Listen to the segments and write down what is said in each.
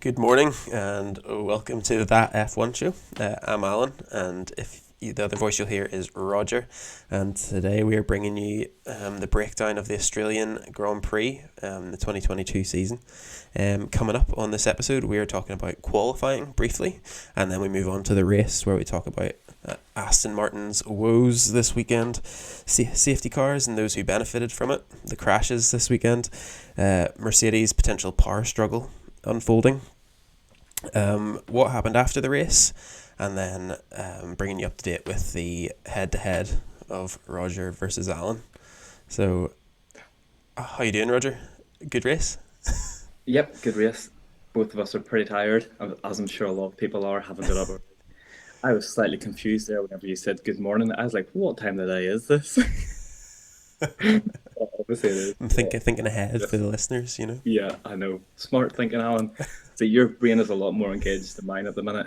Good morning and welcome to That F1 Show. I'm Alan, and the other voice you'll hear is Roger, and today we are bringing you the breakdown of the Australian Grand Prix, the 2022 season. Coming up on this episode, we are talking about qualifying briefly, and then we move on to the race where we talk about Aston Martin's woes this weekend, safety cars and those who benefited from it, the crashes this weekend, Mercedes' potential power struggle unfolding, what happened after the race, and then bringing you up to date with the head-to-head of Roger versus Alan. So, how you doing, Roger? Good race? Yep, good race. Both of us are pretty tired, as I'm sure a lot of people are, having got up. I was slightly confused there whenever you said good morning. I was like, what time of the day is this? Obviously it is. I'm thinking ahead for the listeners, you know. Yeah, I know. Smart thinking, Alan. So your brain is a lot more engaged than mine at the minute.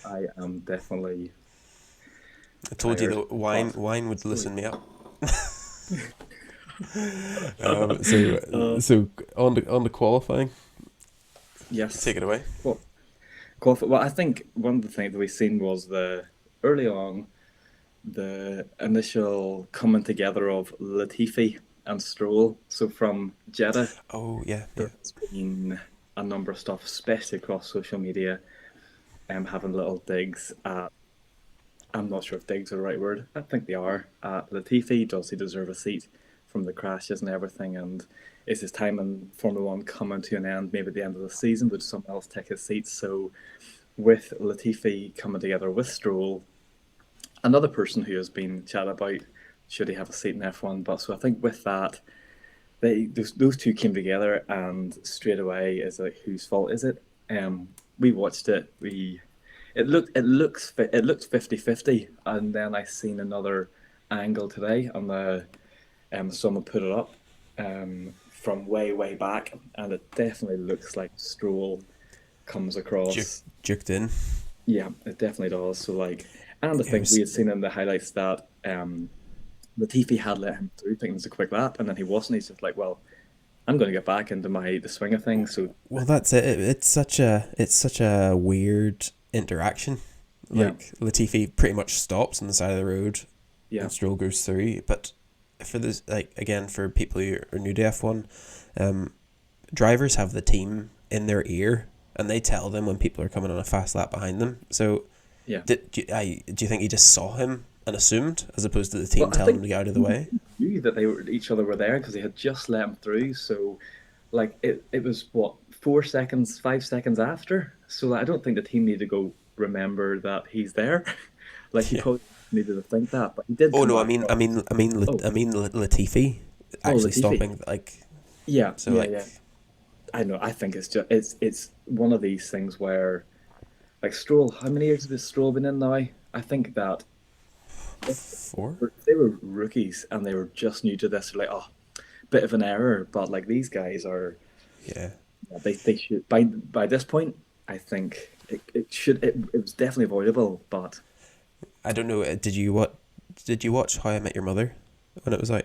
I am definitely I told you tired. that But wine would sorry. loosen me up. Uh, So on the qualifying, yes. take it away. Well, well, I think one of the things that we've seen was the early on the initial coming together of Latifi and Stroll. So from Jeddah, Oh yeah, there yeah. has been a number of stuff, especially across social media, having little digs at, I'm not sure if digs are the right word. I think they are. Latifi, does he deserve a seat from the crashes and everything? And is his time in Formula One coming to an end, maybe at the end of the season? Would someone else take his seat? So with Latifi coming together with Stroll, another person who has been chatted about should he have a seat in F1. But so I think with that, those two came together, and straight away is like, whose fault is it? We watched it. It looked 50-50, and then I seen another angle today on the someone put it up from way back, and it definitely looks like Stroll comes across. Juked in. Yeah, it definitely does. So like, and I It think we was. had seen in the highlights that Latifi had let him through, thinking it was a quick lap, and then he wasn't. He's just like, well, I'm going to get back into the swing of things. So Well, that's it. It's such a weird interaction. yeah, Like Latifi pretty much stops on the side of the road, yeah, and Stroll goes through. But for this, like again, for people who are new to F1, um, drivers have the team in their ear, and they tell them when people are coming on a fast lap behind them. So, yeah. do you think he just saw him and assumed, as opposed to the Well, team I telling him think to get out of the he way? knew that each other were there because he had just let him through. So, like, it was what, 4 seconds, 5 seconds after. So like, I don't think the team needed to go remember that he's there. Like he Yeah. probably needed to think that, but he did Oh come no, I back mean, I on. mean, I mean, Oh, Latifi oh, actually Latifi. stopping, like, Yeah, so yeah, like, yeah. I know. I think it's one of these things where like Stroll. How many years has Stroll been in now? I think that four. if they were rookies and they were just new to this, they're like, oh, bit of an error. But like these guys are, Yeah, yeah, they should by this point. I think it was definitely avoidable. But I don't know. Did you watch How I Met Your Mother when it was out?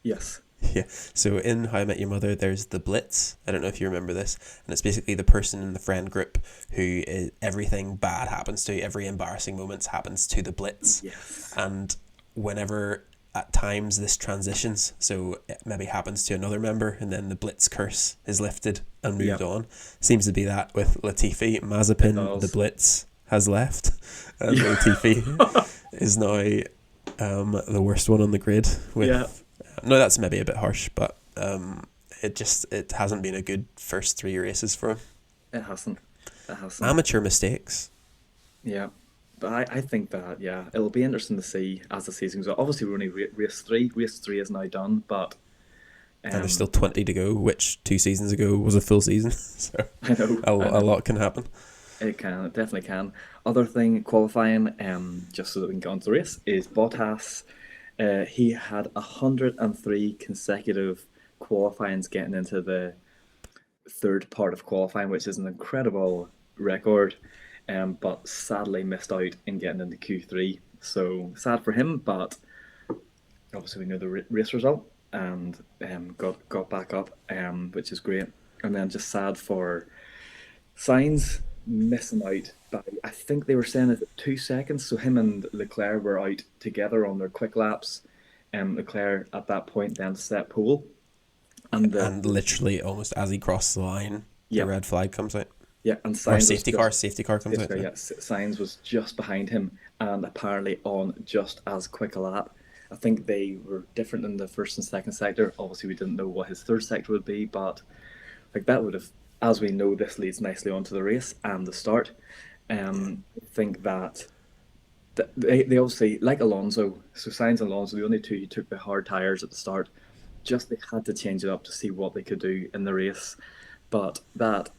yes, Yeah. So in How I Met Your Mother, there's the Blitz. I don't know if you remember this, and it's basically the person in the friend group who everything bad happens to, every embarrassing moments happens to the Blitz, yes, and whenever at times this transitions, so it maybe happens to another member, and then the Blitz curse is lifted and yeah, moved on. Seems to be that with Latifi. it Mazepin, the does. Blitz has left, and Yeah, Latifi is now the worst one on the grid yeah, with. No, that's maybe a bit harsh, but it hasn't been a good first three races for him. it hasn't. It hasn't. Amateur mistakes, Yeah, but I think that yeah, it'll be interesting to see as the season goes on. Obviously, we're only race three. Race three is now done, but and there's still um, 20 to go, which 2 seasons ago was a full season, so I know, I a know lot can happen. it definitely can. Other thing qualifying, just so that we can get on to the race, is Bottas. He had 103 consecutive qualifyings getting into the third part of qualifying, which is an incredible record. But sadly missed out in getting into Q3. So sad for him, but obviously we know the race result and got back up, which is great. And then just sad for Sainz missing out by, I think they were saying it 2 seconds. So him and Leclerc were out together on their quick laps. Leclerc at that point then set pole, and And literally almost as he crossed the line, the yeah, red flag comes out. yeah, and Or Sainz was safety car comes out. yeah, Sainz was just behind him and apparently on just as quick a lap. I think they were different in the first and second sector. Obviously, we didn't know what his third sector would be, but like that would have, as we know, this leads nicely onto the race and the start. I think that they obviously, like Alonso, so Sainz and Alonso, the only two who took the hard tyres at the start, just they had to change it up to see what they could do in the race. But that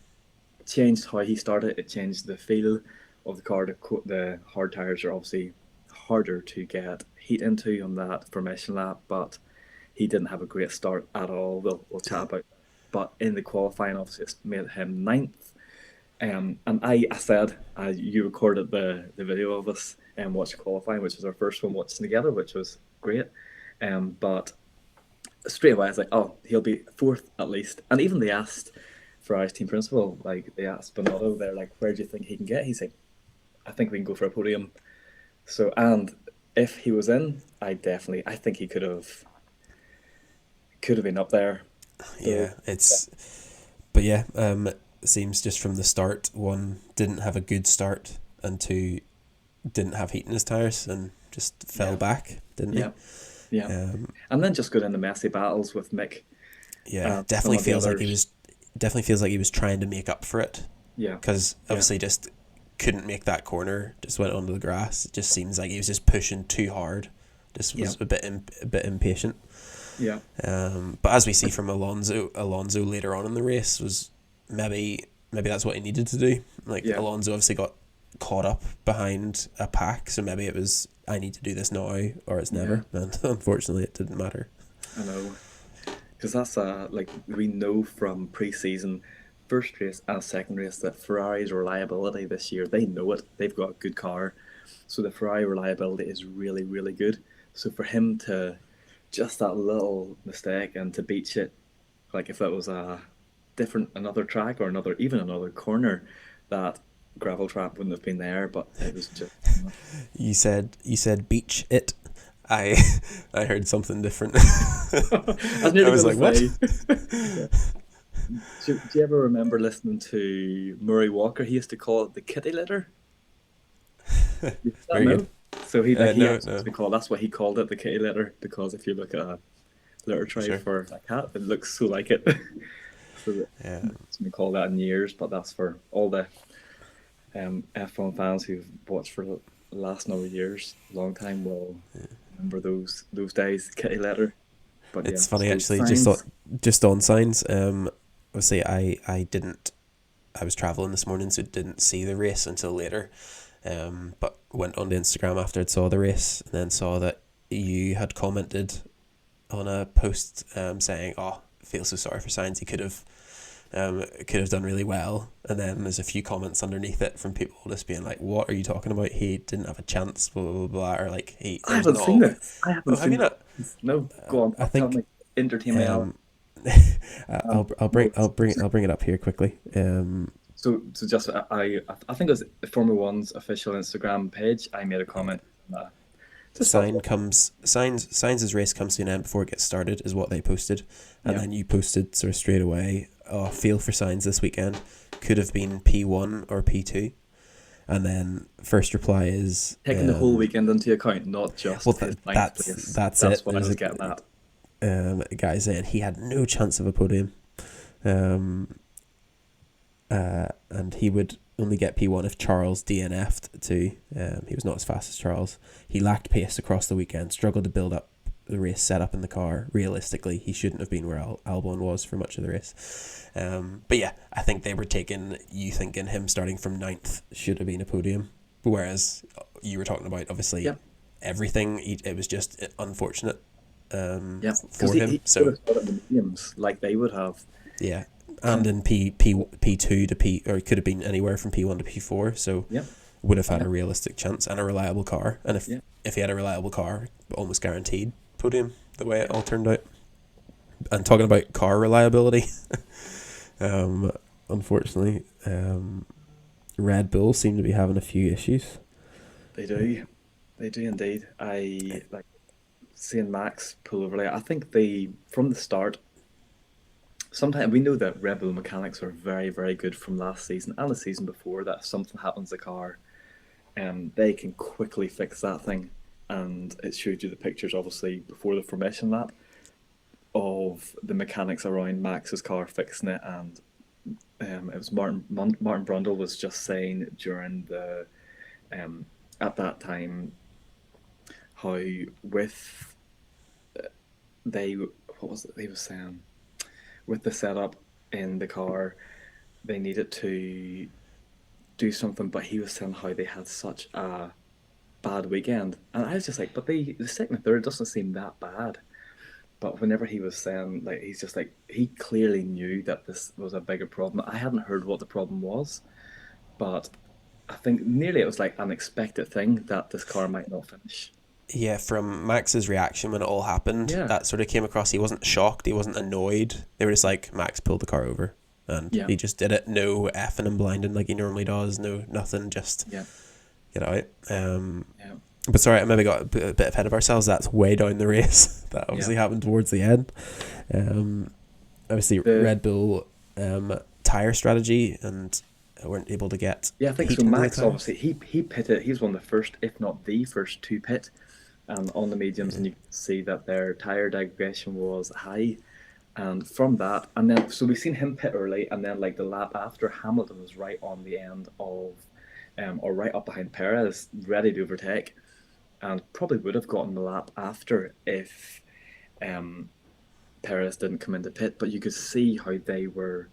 changed how he started. It changed the feel of the car. The hard tyres are obviously harder to get heat into on that formation lap, but he didn't have a great start at all. We'll chat about. But in the qualifying, obviously, it's made him ninth. And I said, you recorded the video of us and watched qualifying, which was our first one watching together, which was great. But straight away, I was like, oh, he'll be fourth at least. And even they asked Ferrari's team principal, like they asked Bonotto, they're like, where do you think he can get? He's like, I think we can go for a podium. So, and if he was in, I think he could have been up there. Yeah, but yeah, seems just from the start, one, didn't have a good start, and two, didn't have heat in his tyres and just fell back, didn't he? Yeah. And then just got into messy battles with Mick. Yeah, definitely feels like he was trying to make up for it. Yeah. Because obviously just couldn't make that corner, just went onto the grass. It just seems like he was just pushing too hard. Just was a bit impatient. Yeah. But as we see from Alonso later on in the race, was maybe that's what he needed to do. Like Alonso obviously got caught up behind a pack, so maybe it was, I need to do this now or it's never. And unfortunately it didn't matter. I know, because that's like we know from pre-season, first race and second race, that Ferrari's reliability this year, they know it. They've got a good car, so the Ferrari reliability is really, really good. So for him to just that little mistake and to beach it, like if that was another track or another corner, that gravel trap wouldn't have been there. But it was just, you said beach it. I heard something different. I was like, what? Do you ever remember listening to Murray Walker? He used to call it the kitty litter. Very good. So he call, that's what he called it, the kitty litter, because if you look at a litter tray for a cat, it looks so like it. So it's been called that in years, but that's for all the F1 fans who've watched for the last number of years, long time, will remember those days, kitty litter. But it's funny, actually, just on Sainz. Obviously, I was travelling this morning, so didn't see the race until later. But went on to Instagram after I'd saw the race, and then saw that you had commented on a post saying, "Oh, I feel so sorry for Sainz. He could have done really well." And then there's a few comments underneath it from people just being like, "What are you talking about? He didn't have a chance." Blah blah blah. Or like he. I haven't seen it. I haven't seen it. Not? No, go on. I think entertain me out. I'll bring it up here quickly. So just I think it was Formula One's official Instagram page. I made a comment. Sainz's race comes to an end before it gets started, is what they posted, and then you posted sort of straight away, "Oh, feel for Sainz this weekend. Could have been P1 or P2." And then first reply is taking the whole weekend into account, not just that's it. What I was getting at. A guy saying he had no chance of a podium, and he would only get P1 if Charles DNF'd too. He was not as fast as Charles. He lacked pace across the weekend, struggled to build up the race setup in the car. Realistically, he shouldn't have been where Albon was for much of the race. But yeah, I think they were thinking him starting from 9th should have been a podium, whereas you were talking about obviously everything. It was just unfortunate for him. So would have got the mediums like they would have. Yeah. And in P2 to P, or it could have been anywhere from P1 to P4, so would have had a realistic chance and a reliable car. And if he had a reliable car, almost guaranteed podium the way it all turned out. And talking about car reliability, unfortunately. Red Bull seem to be having a few issues. They do. They do indeed. I like seeing Max pull over. Like I think they from the start. Sometimes we know that Red Bull mechanics are very, very good from last season and the season before. That if something happens to the car, they can quickly fix that thing. And it showed you the pictures, obviously, before the formation lap of the mechanics around Max's car fixing it. And it was Martin Brundle was just saying during the at that time how with they what was it they were saying with the setup in the car they needed to do something, but he was saying how they had such a bad weekend, and I was just like, but the second and third doesn't seem that bad. But whenever he was saying, like, he's just like, he clearly knew that this was a bigger problem. I hadn't heard what the problem was, but I think nearly it was like an expected thing that this car might not finish. Yeah, from Max's reaction when it all happened, Yeah, that sort of came across. He wasn't shocked. He wasn't annoyed. They were just like, Max pulled the car over. And yeah, he just did it. No effing and blinding like he normally does. No, nothing. Just yeah, get out. yeah, But sorry, I maybe got a bit ahead of ourselves. That's way down the race. That yeah. obviously happened towards the end. Obviously, The Red Bull tyre strategy and weren't able to get Yeah, I think heat so. into the Max tyres. obviously he pitted. He was one of the first, if not the first, to pit, on the mediums, Yeah. and you can see that their tire degradation was high. And from that, and then so we've seen him pit early, and then like the lap after, Hamilton was right on the end of, or right up behind Perez, ready to overtake, and probably would have gotten the lap after if um, Perez didn't come into pit. But you could see how they were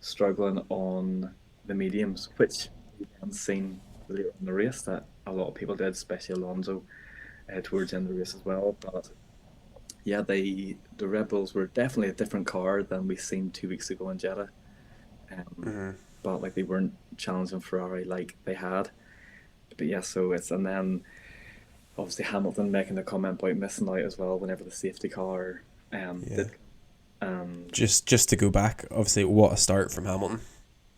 struggling on the mediums, which we haven't seen later in the race that a lot of people did, especially Alonzo towards the end of the race as well. But yeah, the Red Bulls were definitely a different car than we seen 2 weeks ago in Jeddah. Um, Mm-hmm. but like they weren't challenging Ferrari like they had. But yeah, so it's and then obviously Hamilton making a comment about missing out as well whenever the safety car Yeah. did. And Just to go back, obviously, what a start from Hamilton.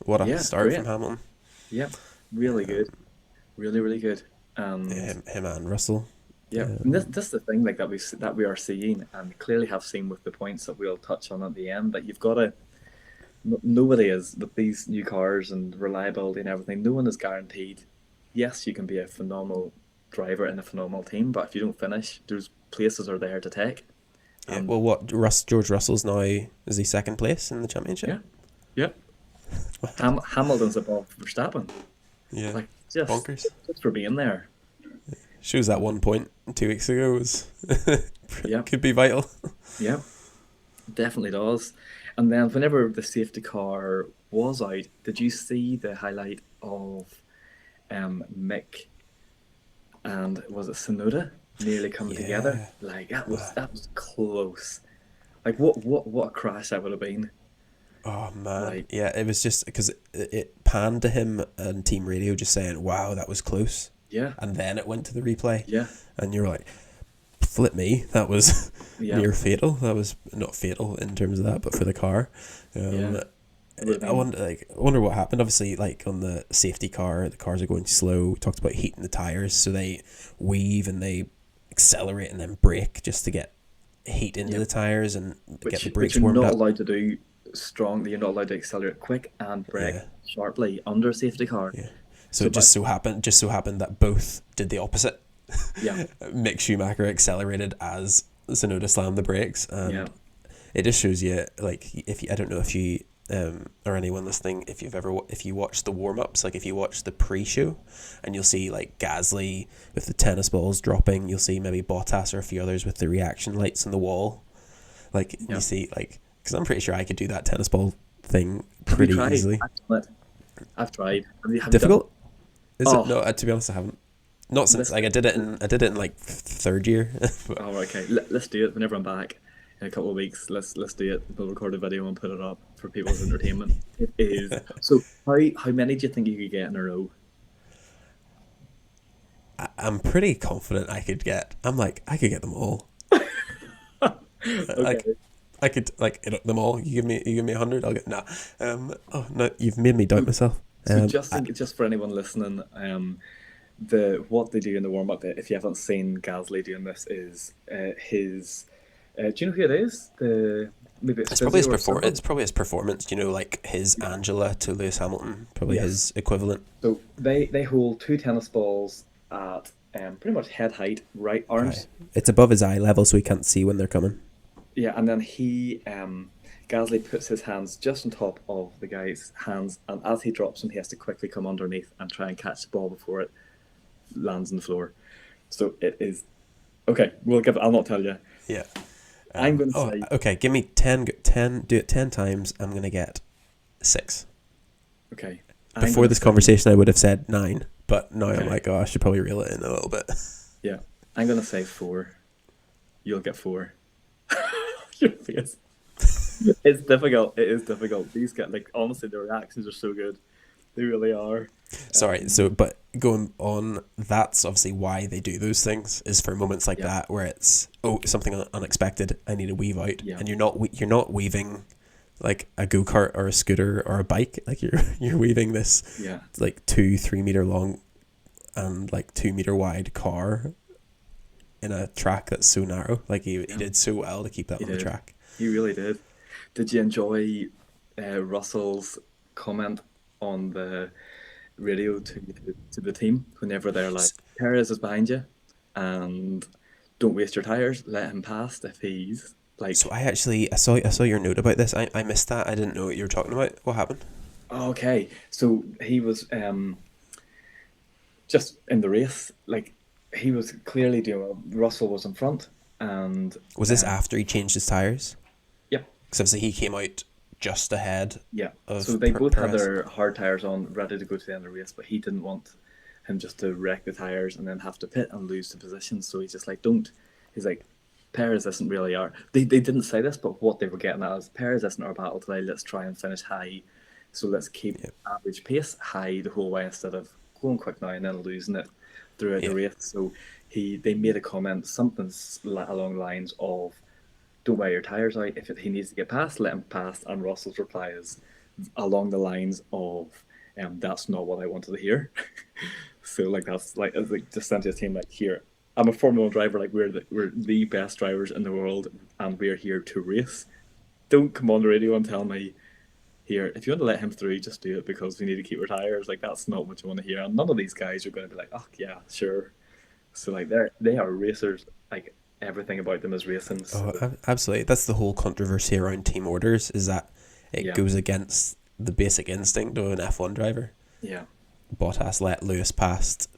What a yeah, start great. from Hamilton. Yeah, really Um, good, really really good. yeah, And him and Russell. yeah, and this is the thing like that we are seeing and clearly have seen with the points that we'll touch on at the end. That you've got to nobody is with these new cars and reliability and everything. No one is guaranteed. Yes, you can be a phenomenal driver in a phenomenal team, but if you don't finish, there's places are there to take. Yeah. And Well, what George Russell's now, is he second place in the championship? yeah, yeah, Hamilton's above Verstappen. Yeah. Like just Bonkers. just for being there. Shows that 1 point 2 weeks ago was Yeah, could be vital. yeah, definitely does. And then whenever the safety car was out, did you see the highlight of Mick and was it Sonoda nearly coming together? Yeah. Like that was close. Like what a crash that would have been. Oh man, Like yeah. It was just because it panned to him and team radio just saying, "Wow, that was close," yeah, and then it went to the replay, yeah, and you're like, "Flip me, that was yeah, near fatal. That was not fatal in terms of that, but for the car." yeah. Um, It would have I been wonder what happened. Obviously, like on the safety car, the cars are going slow. We talked about heating the tires, so they weave and they accelerate and then brake just to get heat into yeah. the tires and get the Which brakes you're warmed not up. allowed to do strongly. You're not allowed to accelerate quick and brake Yeah, sharply under a safety car. yeah. So So, it but just so happened that both did the opposite. yeah, Mick Schumacher accelerated as Tsunoda slammed the brakes, yeah, and it just shows you, like, if you, I don't know if you or anyone listening, if you've ever if you watch the warm ups, like if you watch the pre-show, and you'll see like Gasly with the tennis balls dropping, you'll see maybe Bottas or a few others with the reaction lights on the wall, like you yeah. see, like, because I'm pretty sure I could do that tennis ball thing Have you pretty tried? easily. I've done it. I've tried. Have you done it? Difficult? Is it? Oh, No, to be honest, I haven't. Not since, let's like, I did it in like third year. But, oh, okay. Let's do it whenever I'm back in a couple of weeks. Let's do it. We'll record a video and put it up for people's entertainment. It is so. How many do you think you could get in a row? I'm pretty confident I could get. I'm like, I could get them all. Okay. Like, I could like them all. You give me 100. I'll get nah. Oh no, you've made me doubt myself. So just I, think, just for anyone listening, the what they do in the warm up, if you haven't seen Gasly doing this, is his. Do you know who it is? The maybe it's it's probably physio his or someone. It's probably his performance. You know, like his Yeah. Angela to Lewis Hamilton. Probably Yes. his equivalent. So they hold two tennis balls at pretty much head height, right Aye. arms. It's above his eye level, so he can't see when they're coming. Yeah, and then Gasly puts his hands just on top of the guy's hands, and as he drops them, he has to quickly come underneath and try and catch the ball before it lands on the floor. So it is okay. We'll give. I'll not tell you. Yeah. I'm going to Oh, say okay. Give me 10, 10. Do it 10 times. I'm gonna get 6. okay. I'm Before going to this say conversation, I would have said 9, but now I'm okay. like, oh, I should probably reel it in a little bit. Yeah, I'm going to say 4. You'll get 4. Your face. It's difficult. It is difficult. These get like honestly, the reactions are so good. They really are. Sorry. Um, So, but going on, that's obviously why they do those things is for moments like yeah, that where it's something unexpected. I need to weave out, yeah, and you're not weaving like a go kart or a scooter or a bike. Like you're weaving this yeah. like 2-3 meter long and like 2 meter wide car in a track that's so narrow. Like he Yeah, did so well to keep that he on the did. track. He really did. Did you enjoy Russell's comment on the radio to the team whenever they're like, Perez is behind you, and don't waste your tires. Let him pass if he's So like, I saw your note about this. I missed that. I didn't know what you were talking about. What happened? okay. So he was just in the race, like he was clearly doing well. Russell was in front, and Was this after he changed his tires? yep, Because obviously he came out just ahead yeah. So of they both had Perez. their hard tires on, ready to go to the end of the race, but he didn't want him just to wreck the tires and then have to pit and lose the position. So he's just like, don't. He's like, Perez isn't really our. They didn't say this, but what they were getting at is Perez isn't our battle today. Let's try and finish high. So let's keep Yep. average pace high the whole way instead of going quick now and then losing it throughout the Yeah. race. So they made a comment, something along the lines of, "Don't wear your tires out. If he needs to get past, let him pass." And Russell's reply is along the lines of, "That's not what I wanted to hear." So like that's like it's like just sent to his team like, "Here, I'm a Formula One driver. Like we're the best drivers in the world, and we're here to race. Don't come on the radio and tell me." Here, if you want to let him through, just do it because we need to keep our tires. Like that's not what you want to hear. And none of these guys are going to be like, "Oh yeah, sure." So like they are racers. Like everything about them is racing. Oh, So absolutely. That's the whole controversy around team orders is that it yeah, goes against the basic instinct of an F1 driver. yeah, Bottas let Lewis past,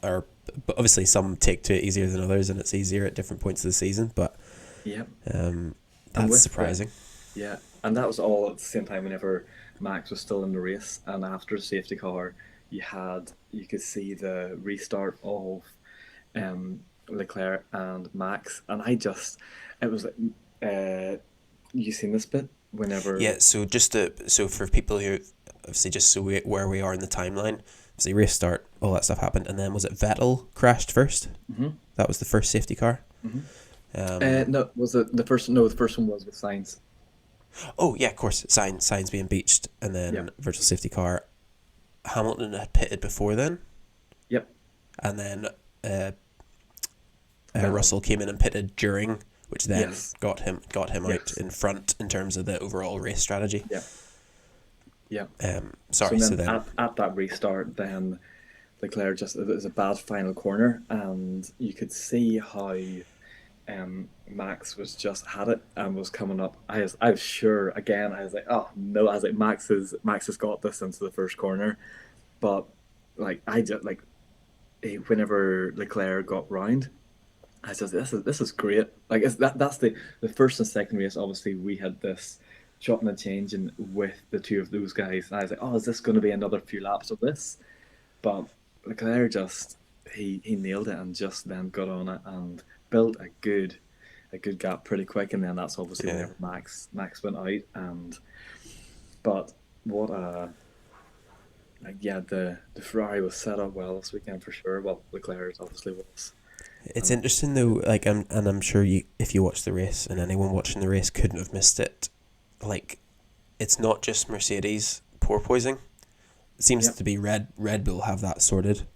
or but obviously some take to it easier than others, and it's easier at different points of the season. But yeah. um, And that's with the surprising. yeah, and that was all at the same time. Whenever Max was still in the race, and after the safety car, you could see the restart of Leclerc and Max, and it was like you seen this bit whenever Yeah. So so for people who obviously just so where we are in the timeline, obviously race start, all that stuff happened, and then was it Vettel crashed first? hmm That was the first safety car. hmm Um, no, was it the first? No, the first one was with Sainz. oh yeah, of course, signs being beached, and Yeah. then virtual safety car. Hamilton had pitted before then, Yep. and then uh, Vettel. Russell came in and pitted during, which then Yes. got him out Yes. in front in terms of the overall race strategy. Yeah. Yeah. So Sorry. So then then, at that restart, then Leclerc just it was a bad final corner, and you could see how Max was just had it and was coming up. I was sure again. I was like, oh no! I was like, Max has got this into the first corner, but like I just like whenever Leclerc got round, I said, this is great. Like that's the first and second race. Obviously, we had this chopping and changing with the two of those guys. And I was like, oh, is this going to be another few laps of this? But Leclerc just he nailed it and just then got on it and built a good gap pretty quick. And then that's obviously yeah, whenever Max went out. And but what a like yeah the Ferrari was set up well this weekend for sure. Well, Leclerc obviously was. It's And interesting though, like, and I'm sure you, if you watch the race, and anyone watching the race couldn't have missed it. Like, it's not just Mercedes porpoising. It seems yeah, to be Red Bull have that sorted.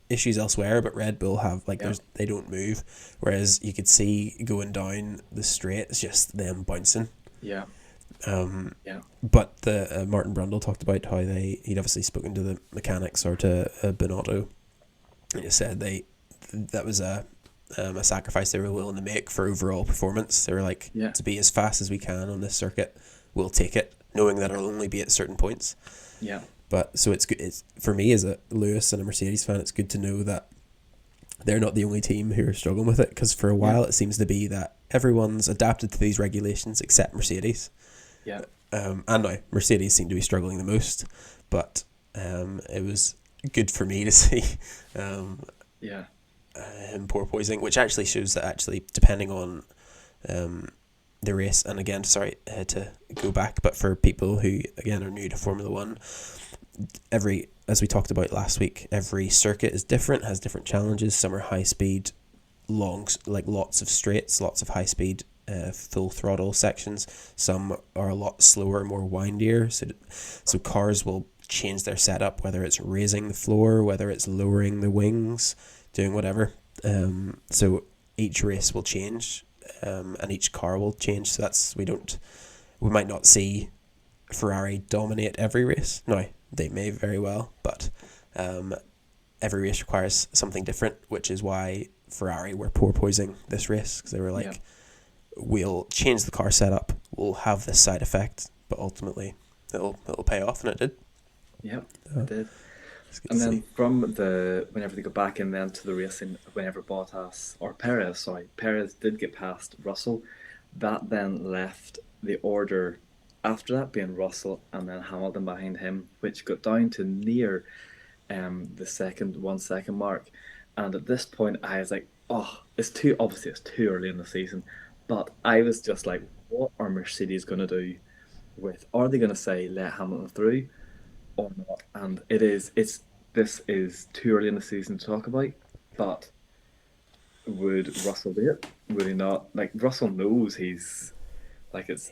Issues elsewhere, but Red Bull have, like, yeah, they don't move, whereas you could see going down the straight, it's just them bouncing. yeah, Um, yeah, but the Martin Brundle talked about how he'd obviously spoken to the mechanics or to Binotto, and he said that was a sacrifice they were willing to make for overall performance. They were like, yeah, to be as fast as we can on this circuit, we'll take it, knowing that it'll only be at certain points. yeah, But so it's good. It's, for me as a Lewis and a Mercedes fan, it's good to know that they're not the only team who are struggling with it. Because for a yeah, while, it seems to be that everyone's adapted to these regulations except Mercedes. yeah, And now Mercedes seem to be struggling the most. But it was good for me to see yeah, him porpoising, which actually shows that actually depending on the race, and again, sorry to go back, but for people who again are new to Formula One, as we talked about last week, every circuit is different, has different challenges. Some are high speed, long, like lots of straights, lots of high speed, full throttle sections. Some are a lot slower, more windier. So cars will change their setup, whether it's raising the floor, whether it's lowering the wings, doing whatever. So each race will change, and each car will change. So we might not see Ferrari dominate every race. No, they may very well, but every race requires something different, which is why Ferrari were porpoising this race, because they were yeah, like, we'll change the car setup, we'll have this side effect, but ultimately it'll pay off, and it did. yeah. Uh, It did. it's good to And see. then from the whenever they go back in then to the racing, whenever Bottas or Perez, sorry, Perez did get past Russell, that then left the order after that being Russell and then Hamilton behind him, which got down to near the second 1 second mark. And at this point, I was like, oh, it's too early in the season, but I was just like, what are Mercedes going to do with? Are they going to say let Hamilton through or not? And it's this is too early in the season to talk about, but would Russell do it? Would he not? Like Russell knows he's like it's.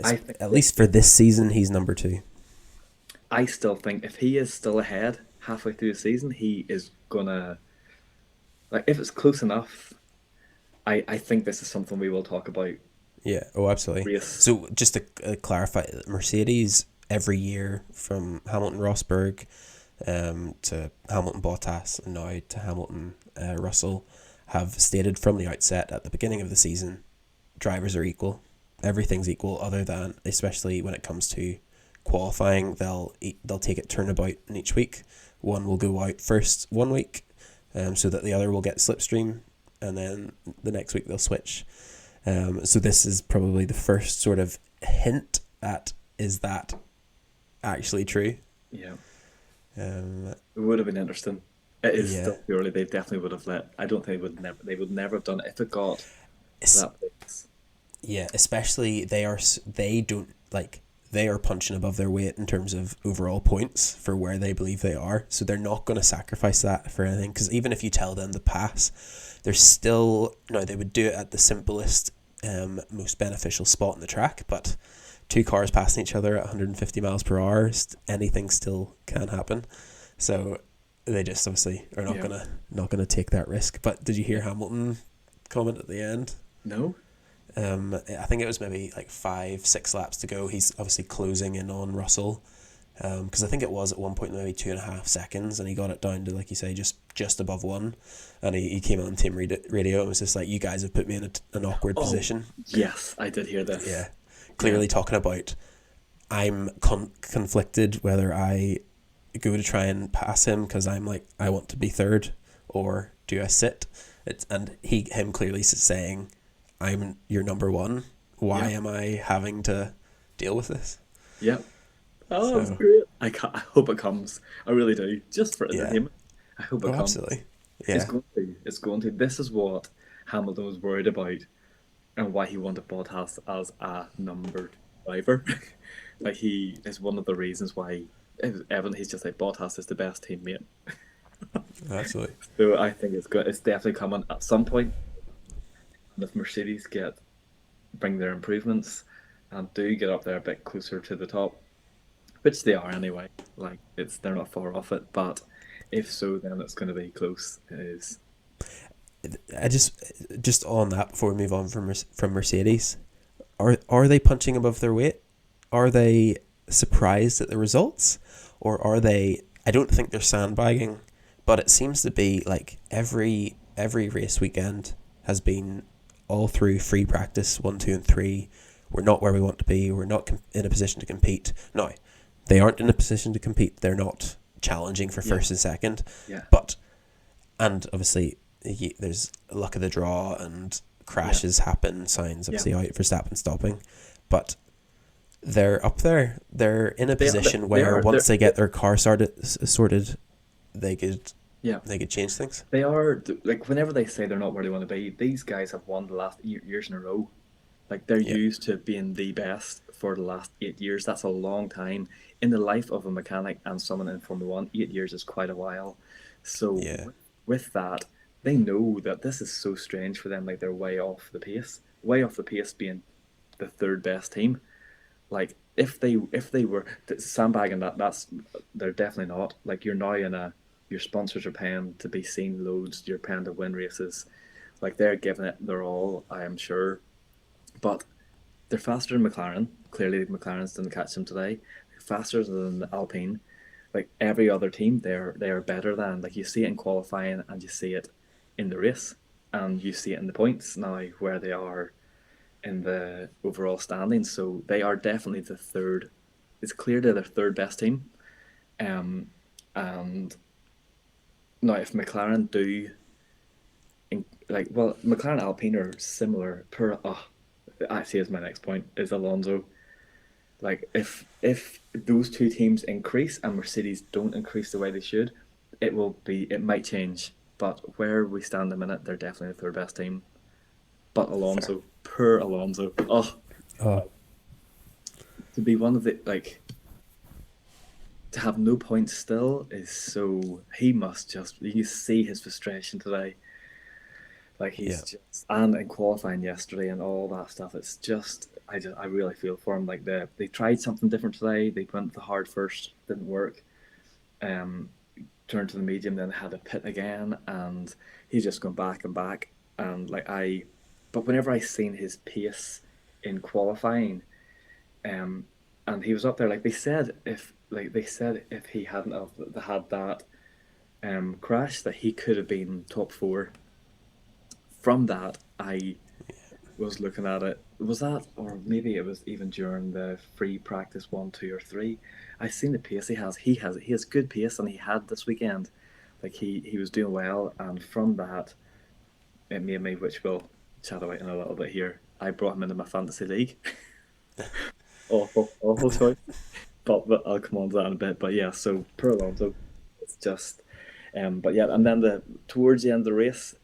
I think At least for this season, he's number two. I still think if he is still ahead halfway through the season, he is gonna like if it's close enough. I think this is something we will talk about. Yeah, oh, absolutely. Race, So just to clarify, Mercedes every year from Hamilton Rosberg to Hamilton Bottas and now to Hamilton Russell have stated from the outset at the beginning of the season, drivers are equal. Everything's equal, other than, especially when it comes to qualifying, they'll take it turnabout in each week. One will go out first 1 week, so that the other will get slipstream, and then the next week they'll switch. So this is probably the first sort of hint at, is that actually true? yeah, Um, it would have been interesting. It is yeah, still purely. They definitely would have let. I don't think they would never. They would never have done it if it got to it's, that place. yeah. Especially they don't like they are punching above their weight in terms of overall points for where they believe they are. So they're not going to sacrifice that for anything. Because even if you tell them to pass, they're still no. They would do it at the simplest, most beneficial spot in the track, but two cars passing each other at 150 miles per hour, anything still can happen. So they just obviously are Yeah. not gonna take that risk. But did you hear Yeah. Hamilton comment at the end? No. I think it was maybe like 5-6 laps to go. He's obviously closing in on Russell, because I think it was at one point maybe 2.5 seconds, and he got it down to, like you say, just above one, and he came on team radio and was just like, "You guys have put me in an awkward Oh, position." yes, I did hear this. Yeah, Yeah. clearly talking about, I'm conflicted whether I go to try and pass him because I'm like, I want to be third, or do I sit? And him clearly saying, I'm your number one. Why Yeah. am I having to deal with this? Yeah. Oh, that's So great. I hope it comes. I really do. Just for yeah, entertainment. I hope it oh comes. absolutely, It's yeah, going to. It's going to. This is what Hamilton was worried about and why he wanted Bottas as a number driver. Like he is one of the reasons why it was evident he's just like Bottas is the best teammate. Absolutely. So I think it's good. It's definitely coming at some point. And if Mercedes bring their improvements and do get up there a bit closer to the top, which they are anyway. Like they're not far off it, but if so, then it's going to be close. It is. I just on that before we move on from Mercedes, are they punching above their weight? Are they surprised at the results, or are they? I don't think they're sandbagging, but it seems to be like every race weekend has been all through free practice 1, 2, and 3. We're not where we want to be. We're not in a position to compete. No, they aren't in a position to compete. They're not challenging for Yeah. first and second. Yeah. But and obviously there's luck of the draw and crashes happen. Sainz obviously out, Verstappen stopping, but they're up there. They're in a position where once they get their car sorted, they could Yeah. they could change things. They are like whenever they say they're not where they want to be, these guys have won the last 8 years in a row. Like they're Yeah, used to being the best for the last 8 years. That's a long time in the life of a mechanic and someone in Formula One. 8 years is quite a while. So yeah, with that, they know that this is so strange for them. Like they're way off the pace, being the third best team. Like if they were sandbagging that's they're definitely not. Like you're now in a your sponsors are paying to be seen loads. You're paying to win races. Like they're giving it their all. I am sure, but they're faster than McLaren. Clearly, McLaren's didn't catch them today. Faster than Alpine. Like every other team, they are better than. Like you see it in qualifying, and you see it in the race, and you see it in the points now where they are in the overall standings. So they are definitely the third. It's clear they're the third best team. Um, and now if McLaren do, McLaren and Alpine are similar. Actually, is my next point is Alonso. Like if those two teams increase and Mercedes don't increase the way they should, it might change. But where we stand a minute, they're definitely the third best team. But fair. Alonso, poor Alonso. Oh, Oh, to be one of the to have no points still is so he must just you see his frustration today. Like yeah, he's just and in qualifying yesterday and all that stuff. It's just I really feel for him. Like they tried something different today. They went the hard first, didn't work. Um, turned to the medium, then had a pit again, and he's just gone back and back. And but whenever I seen his pace in qualifying, um, and he was up there, they said if he hadn't have had that crash, that he could have been top four. From that, I was looking at it. Was that, or maybe it was even during the free practice 1, 2, or 3? I seen the pace he has. He has good pace, and he had this weekend. Like he was doing well, and from that, it made me, which we'll chat about in a little bit here. I brought him into my fantasy league. Awful choice, but I'll come on to that in a bit. But yeah, so per Alonso, it's just, but yeah, and then towards the end of the race,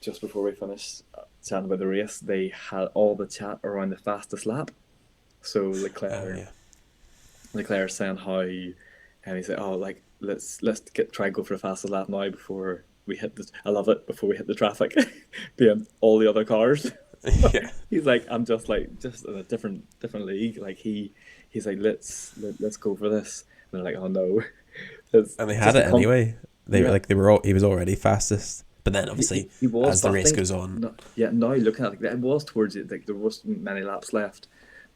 just before we finished chatting about the race, they had all the chat around the fastest lap. So yeah, Leclerc saying how, and he said, "Oh, like let's try and go for a fastest lap now before we hit the. I love it before we hit the traffic, being all the other cars." yeah. He's like, I'm just in a different league. Like he's like, let's go for this. And they're like, oh no, it's And they had just it anyway. They were yeah. like they were all. He was already fastest, but then obviously He was, as the but I race think goes on, no, yeah. Now looking at it was towards it. Like there wasn't many laps left,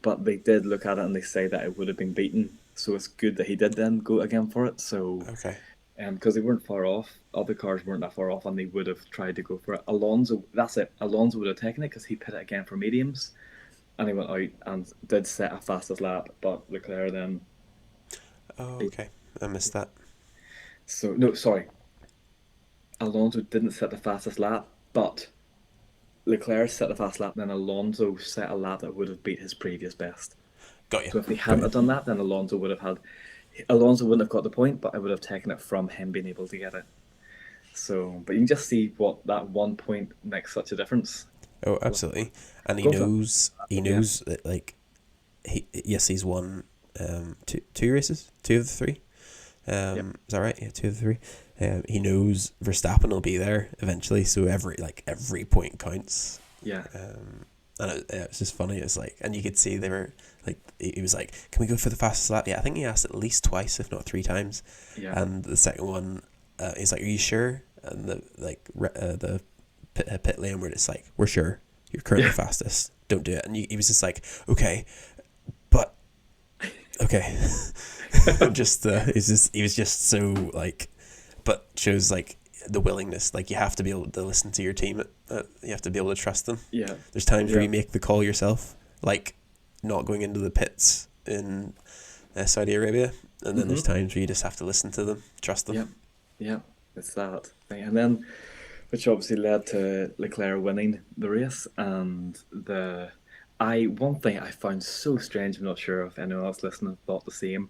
but they did look at it and they say that it would have been beaten. So it's good that he did then go again for it. So okay, because they weren't far off. Other cars weren't that far off, and they would have tried to go for it. Alonso, that's it. Alonso would have taken it because he put it again for mediums, and he went out and did set a fastest lap. But Leclerc then, oh okay, I missed that. so no, sorry, Alonso didn't set the fastest lap, but Leclerc set the fast lap. Then Alonso set a lap that would have beat his previous best. Got you, So if he got hadn't you. have done that, then Alonso wouldn't have got the point, but I would have taken it from him being able to get it. So, but you can just see what that 1 point makes such a difference. Oh, absolutely. And he Go for knows he yeah, knows that he's won two races, two of the three. Yeah, Is that right? Yeah, 2 of the 3. He knows Verstappen will be there eventually, so every point counts. yeah, And it was just funny. It was like, and you could see they were like, he was like, "Can we go for the fastest lap?" Yeah, I think he asked at least twice, if not 3 times. yeah, And the second one, he's like, "Are you sure?" And the pit lane where it's like, "We're sure. You're currently yeah. fastest. Don't do it." And he was just like, "Okay, but okay." Just he was just so like, but shows like the willingness. Like you have to be able to listen to your team. You have to be able to trust them. Yeah, There's times where yeah. you make the call yourself, like not going into the pits in Saudi Arabia, and then there's Mm-hmm. times where you just have to listen to them, trust them. Yeah, yeah. It's that thing, and then which obviously led to Leclerc winning the race. And the I one thing I found so strange. I'm not sure if anyone else listening thought the same.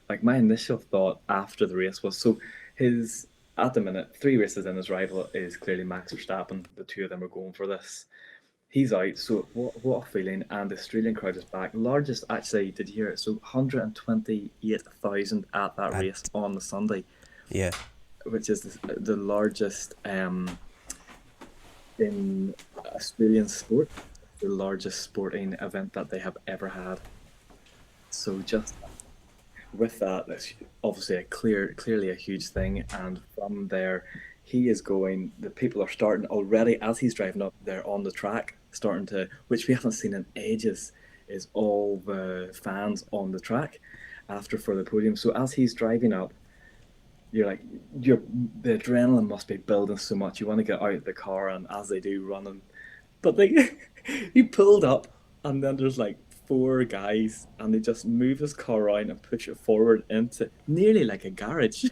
Like my initial thought after the race was so his at the minute 3 races in his rival is clearly Max Verstappen. The two of them are going for this. He's out, so what a feeling! And the Australian crowd is back. Largest, actually, did you hear it? So 128,000 at that I, race on the Sunday, yeah, which is the largest in Australian sport, the largest sporting event that they have ever had. So just with that, that's obviously clearly a huge thing. And from there, he is going. The people are starting already as he's driving up. They're on the track, starting to, which we haven't seen in ages. Is all the fans on the track after for the podium. So as he's driving up, you're like, the adrenaline must be building so much. You want to get out of the car, and as they do, running. But they, he pulled up, and then there's like 4 guys, and they just move his car around and push it forward into nearly like a garage.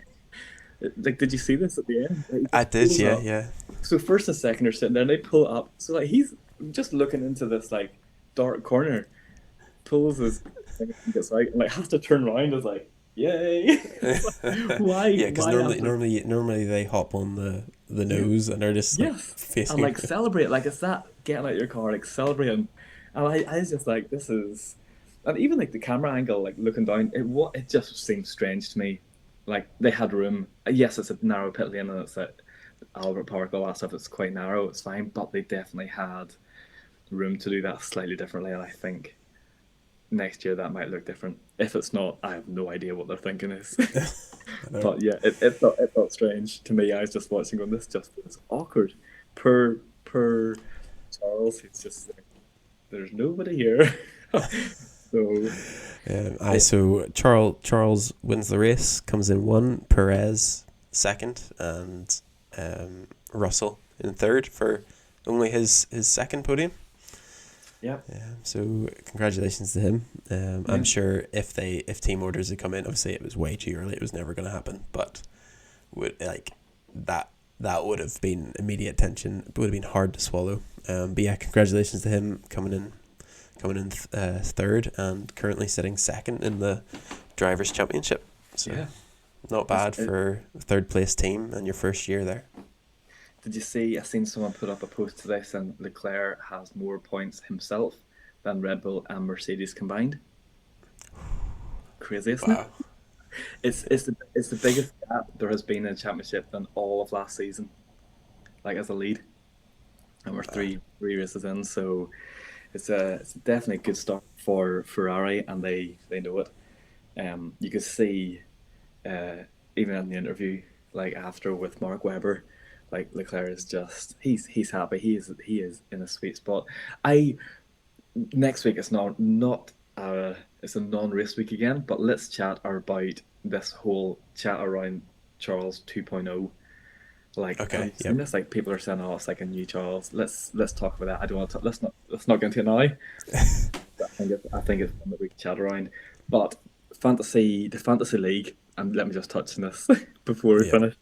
Like, did you see this at the end? Like, he I just did. pulls Yeah, up. yeah. So first and second are sitting there, and they pull up. So like he's just looking into this like dark corner, pulls his thing and gets out, and like has to turn around. Is like, yay! Why? Yeah, because Why after? normally they hop on the Yeah. nose and are just like Yes, and facing. like celebrate, like it's that getting out your car, like celebrating, and I was just like, this is, and even like the camera angle, like looking down, it just seems strange to me. Like they had room. Yes, it's a narrow pit lane, and it's at Albert Park, all that stuff. It's quite narrow. It's fine, but they definitely had room to do that slightly differently, and I think next year that might look different. If it's not, I have no idea what their thinking is. I know. But yeah, it felt strange to me. I was just watching going, this just feels awkward. Per Charles, it's just like there's nobody here. So I yeah, so Charles wins the race, comes in 1, Perez second, and Russell in third for only his second podium. yeah, So congratulations to him. I'm yeah, sure if team orders had come in, obviously it was way too early. It was never going to happen. But would like that would have been immediate tension. It would have been hard to swallow. But yeah, congratulations to him coming in third and currently sitting second in the drivers' championship. So yeah. not bad for a third place team and your first year there. Did you see? I seen someone put up a post today saying Leclerc has more points himself than Red Bull and Mercedes combined. Crazy, isn't it? Wow. It's the biggest gap there has been in a championship than all of last season, like as a lead, and we're three races in, so it's definitely a good start for Ferrari, and they know it. You could see uh, even in the interview, like after with Mark Webber, like Leclerc is just he's happy. He is in a sweet spot. I Next week it's not it's a non-race week again, but let's chat about this whole chat around Charles 2.0. Like, have Okay. you seen Yep. this? Like, people are saying, "Oh, it's like a new Charles." Let's talk about that. I don't want to. Let's not get into it now. I think it's one that we can chat around. But the fantasy league, and let me just touch on this before we Yep. finish.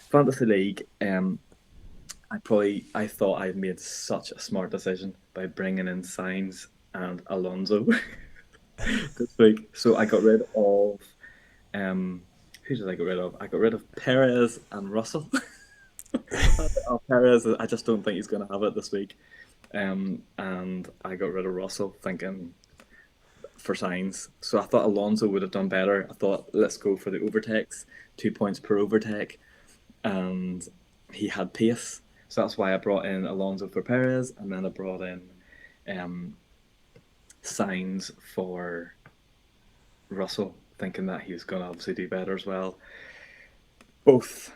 Fantasy league. I thought I had made such a smart decision by bringing in Sainz and Alonzo this week. So I got rid of who did I get rid of? I got rid of Perez and Russell. Perez, I just don't think he's going to have it this week. And I got rid of Russell, thinking for Sainz. So I thought Alonso would have done better. I thought, let's go for the overtakes, 2 points per overtake. And he had pace. So that's why I brought in Alonso for Perez, and then I brought in Sainz for Russell, thinking that he was going to obviously do better as well. Both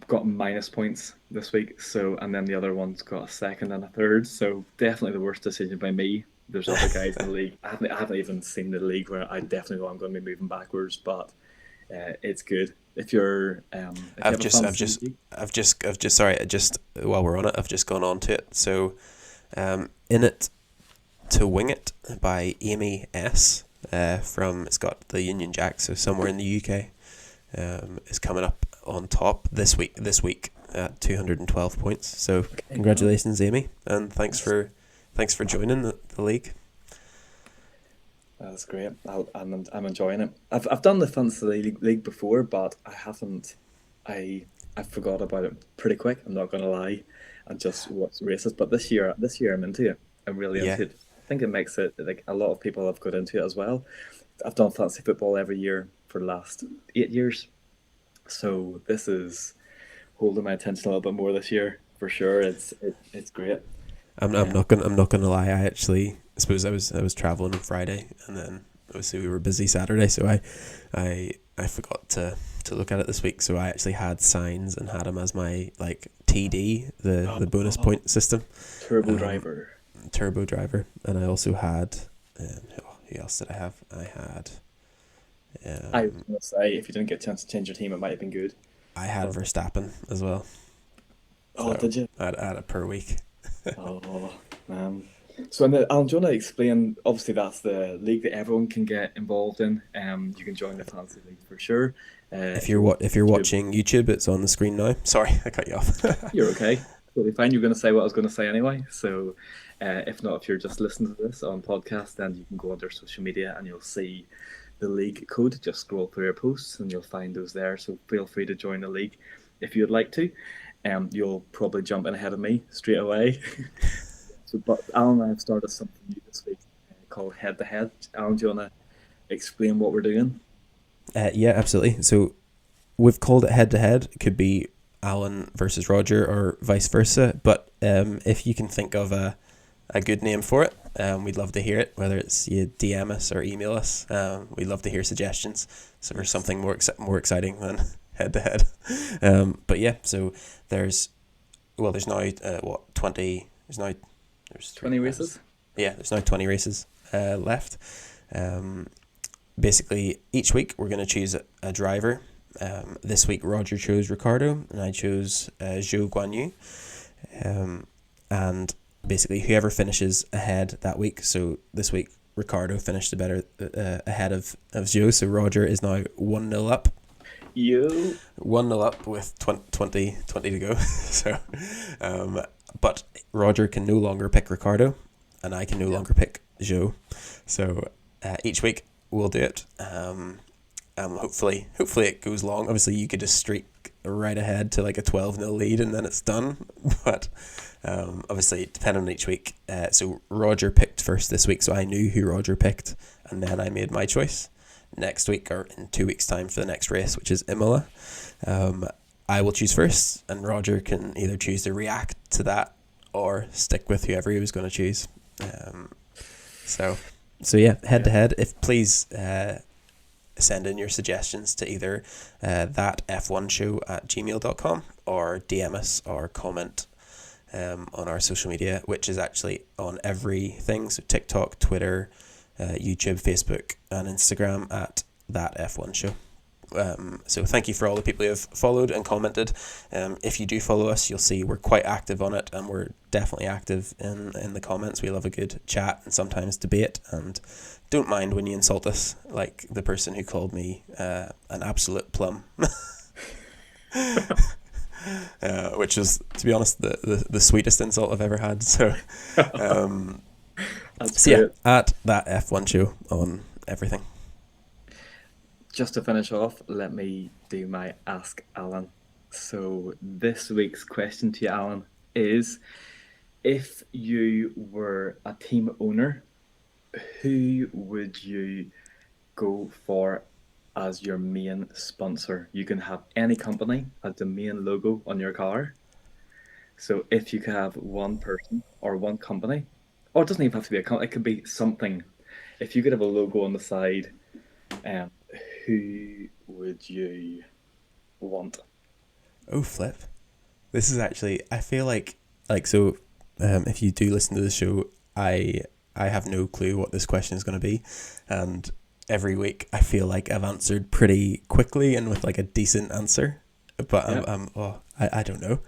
got minus points this week, so, and then the other one's got a second and a third. So definitely the worst decision by me. There's other guys in the league. I haven't even seen the league where I definitely know I'm going to be moving backwards, but it's good. If you're, sorry, while we're on it, I've just gone on to it. So, in it, to Wing It by Amy S. It's got the Union Jack, so somewhere in the UK, is coming up on top this week at 212 points. So congratulations, Amy, and thanks for joining the league. That's great. I'm enjoying it. I've done the fantasy league before, but I haven't. I forgot about it pretty quick. I'm not going to lie, and just watched races. But this year I'm into it. I'm really into it. I think it makes it like a lot of people have got into it as well. I've done fantasy football every year for the last 8 years, so this is holding my attention a little bit more this year for sure. It's great. I'm not gonna lie. I suppose I was traveling on Friday, and then obviously we were busy Saturday, so I forgot to look at it this week. So I actually had Sainz and had him as my like TD, the bonus point system. Turbo driver, and I also had who else did I have? I had. I was gonna say, if you didn't get a chance to change your team, it might have been good. I had Verstappen as well. Oh, did you? I had it per week. Oh, man. So, Alan, do you want to explain? Obviously, that's the league that everyone can get involved in. You can join the fantasy league for sure. If you're watching YouTube, it's on the screen now. Sorry, I cut you off. You're okay. Totally fine. You're going to say what I was going to say anyway. So, if not, if you're just listening to this on podcast, then you can go under social media and you'll see the league code. Just scroll through our posts and you'll find those there. So feel free to join the league if you'd like to. You'll probably jump in ahead of me straight away. But Alan and I have started something new this week called Head to Head. Alan, do you want to explain what we're doing? Yeah, absolutely. So we've called it Head to Head. It could be Alan versus Roger or vice versa. But if you can think of a good name for it, we'd love to hear it. Whether it's you DM us or email us, we'd love to hear suggestions. So there's something more exciting than Head to Head. But yeah, so there's now 20. There's 20 races. Yeah, there's now 20 races left. Basically, each week we're going to choose a driver. This week Roger chose Ricardo and I chose Zhou Guanyu. And basically whoever finishes ahead that week. So this week Ricardo finished ahead of Zhou. So Roger is now 1-0 up. 1-0 up with 20 to go. So, but Roger can no longer pick Ricardo, and I can no longer pick Zhou. So each week we'll do it. Hopefully it goes long. Obviously, you could just streak right ahead to like a 12-0 lead, and then it's done. But obviously, depending on each week. So Roger picked first this week, so I knew who Roger picked, and then I made my choice. Next week or in 2 weeks' time for the next race, which is Imola, I will choose first, and Roger can either choose to react to that or stick with whoever he was going to choose. So yeah, head to head. If please send in your suggestions to either that f1show@gmail.com or DM us or comment on our social media, which is actually on everything. So TikTok, Twitter, YouTube, Facebook, and Instagram at that F1 show. So thank you for all the people who have followed and commented. If you do follow us, you'll see we're quite active on it, and we're definitely active in the comments. We love a good chat and sometimes debate, and don't mind when you insult us, like the person who called me an absolute plum. Which is, to be honest, the sweetest insult I've ever had. So That's great. Yeah, at that F1 show on everything. Just to finish off, let me do my Ask Alan. So this week's question to you, Alan, is if you were a team owner Who would you go for as your main sponsor? You can have any company as the main logo on your car. So if you could have one person or one company, or it doesn't even have to be a company, it could be something. If you could have a logo on the side, um, who would you want? Oh, flip. This is actually, I feel so, if you do listen to the show, I have no clue what this question is going to be. And every week I feel like I've answered pretty quickly and with like a decent answer. But Yeah. I don't know.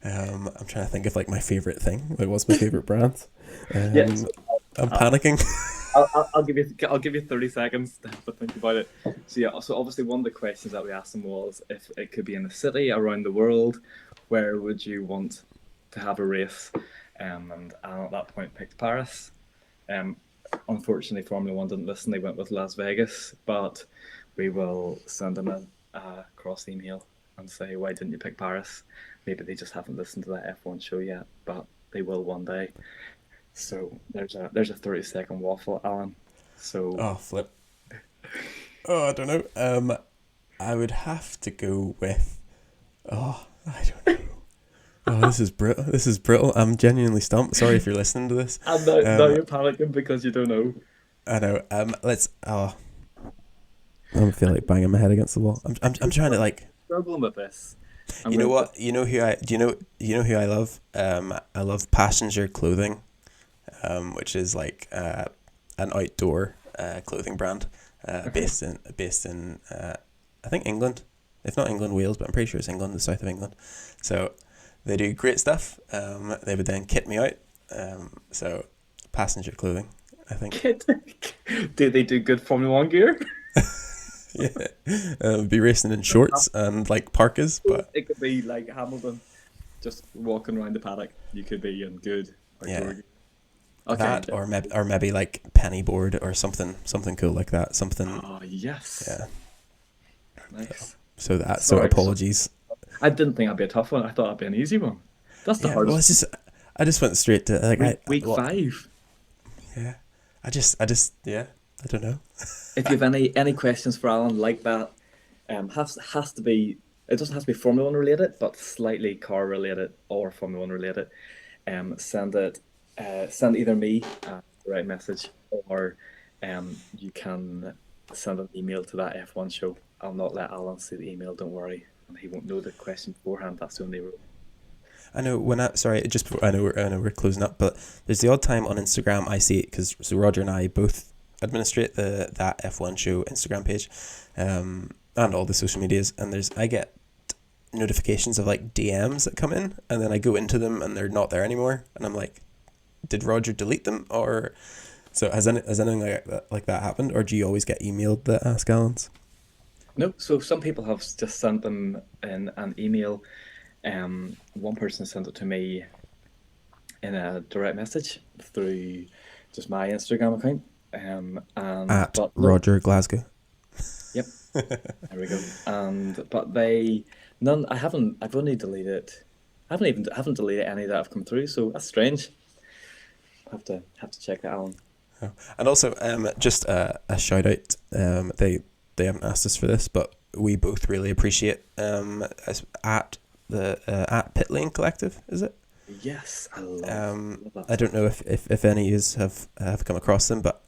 I'm trying to think of like my favorite thing. Like, what's my favorite brand? Yeah. Um, So I'm I'll, panicking. I'll give you 30 seconds to have to think about it. So yeah. So obviously one of the questions that we asked them was if it could be in a city around the world, where would you want to have a race? And Alan at that point picked Paris. Um, Unfortunately, Formula One didn't listen. They went with Las Vegas, but we will send them a cross email and say, why didn't you pick Paris? Maybe they just haven't listened to that F1 show yet, but they will one day. So there's a 30-second waffle, Alan. So Oh, flip. Oh, I don't know. I would have to go with. Oh, I don't know. Oh, this is brittle. This is brittle. I'm genuinely stumped. Sorry if you're listening to this. and now Um, you're panicking because you don't know. I know. Let's. Oh, I feel like banging my head against the wall. I'm trying to like. Struggling with this. I'm You know going to what? You know who I. Do you know who I love? I love Passenger Clothing, which is like an outdoor clothing brand, okay. based in I think England, if not England, Wales, but I'm pretty sure it's England, the south of England. So they do great stuff. They would then kit me out. So Passenger Clothing, I think. Do they do good Formula One gear? Yeah, be racing in shorts and like parkas, but It could be like Hamilton, just walking around the paddock. You could be in good yeah, outdoor gear. Okay. that or maybe like penny board or something cool like that. Something, Oh yes, yeah. nice. So Sorry, apologies. I didn't think that'd be a tough one. I thought that'd be an easy one. That's the Yeah, well, hardest. I just went straight to like Week 5. yeah, yeah, I don't know. If you have any questions for Alan like that, has to be. It doesn't have to be Formula One related, but slightly car related or Formula One related. Send it. Send either me the right message, or you can send an email to that F1 show. I'll not let Alan see the email. Don't worry, and he won't know the question beforehand. That's the only rule. I know sorry, just before, I know we're closing up, but there's the odd time on Instagram I see it because so Roger and I both administrate that F1 show Instagram page, and all the social medias, and I get notifications of like DMs that come in, and then I go into them and they're not there anymore, and I'm like, did Roger delete them, or so has anything like that happened, or do you always get emailed the AskAlans? No, so some people have just sent them in an email. One person sent it to me in a direct message through just my Instagram account. And At but no, Roger Glasgow. yep, there we go. And but they none. I haven't. I've only deleted. I haven't deleted any that have come through. So that's strange. Have to check that out. Oh. And also, just a shout out. They haven't asked us for this, but we both really appreciate at the at Pit Lane Collective. Is it? Yes, I love I that. don't know if any of you have come across them, but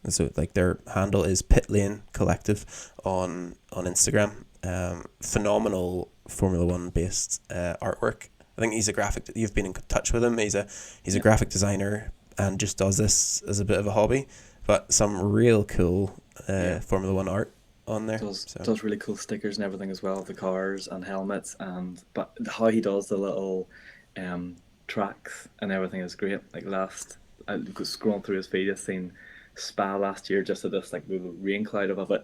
so like their handle is Pit Lane Collective on Instagram. Phenomenal Formula One based artwork. I think he's a graphic. You've been in touch with him. He's a Yeah, graphic designer and just does this as a bit of a hobby. But some real cool yeah. Formula One art on there. So Does really cool stickers and everything as well, the cars and helmets, and but how he does the little um tracks and everything is great. Like last, I was scrolling through his feed, I seen Spa last year, just at this like little rain cloud above it.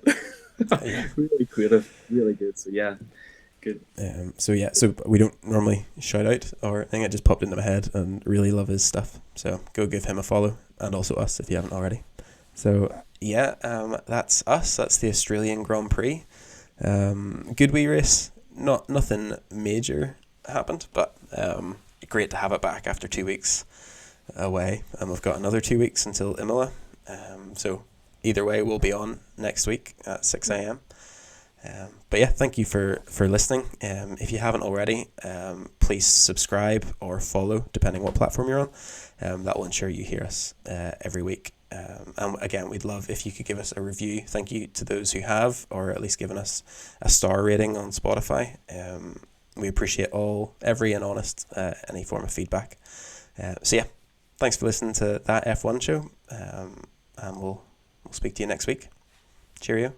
yeah. Really creative, really good. So yeah, good. So yeah. So we don't normally shout out or anything. It just popped into my head and really love his stuff. So go give him a follow and also us if you haven't already. So yeah, that's us. That's the Australian Grand Prix. Good wee race. Nothing major happened, but great to have it back after 2 weeks away, and we've got another 2 weeks until Imola. So either way, we'll be on next week at 6 a.m. But yeah, thank you for listening. If you haven't already, please subscribe or follow, depending what platform you're on. That will ensure you hear us every week. And again, we'd love if you could give us a review. Thank you to those who have, or at least given us a star rating on Spotify. We appreciate every and honest any form of feedback. So yeah, thanks for listening to that F1 show. And we'll speak to you next week. Cheerio.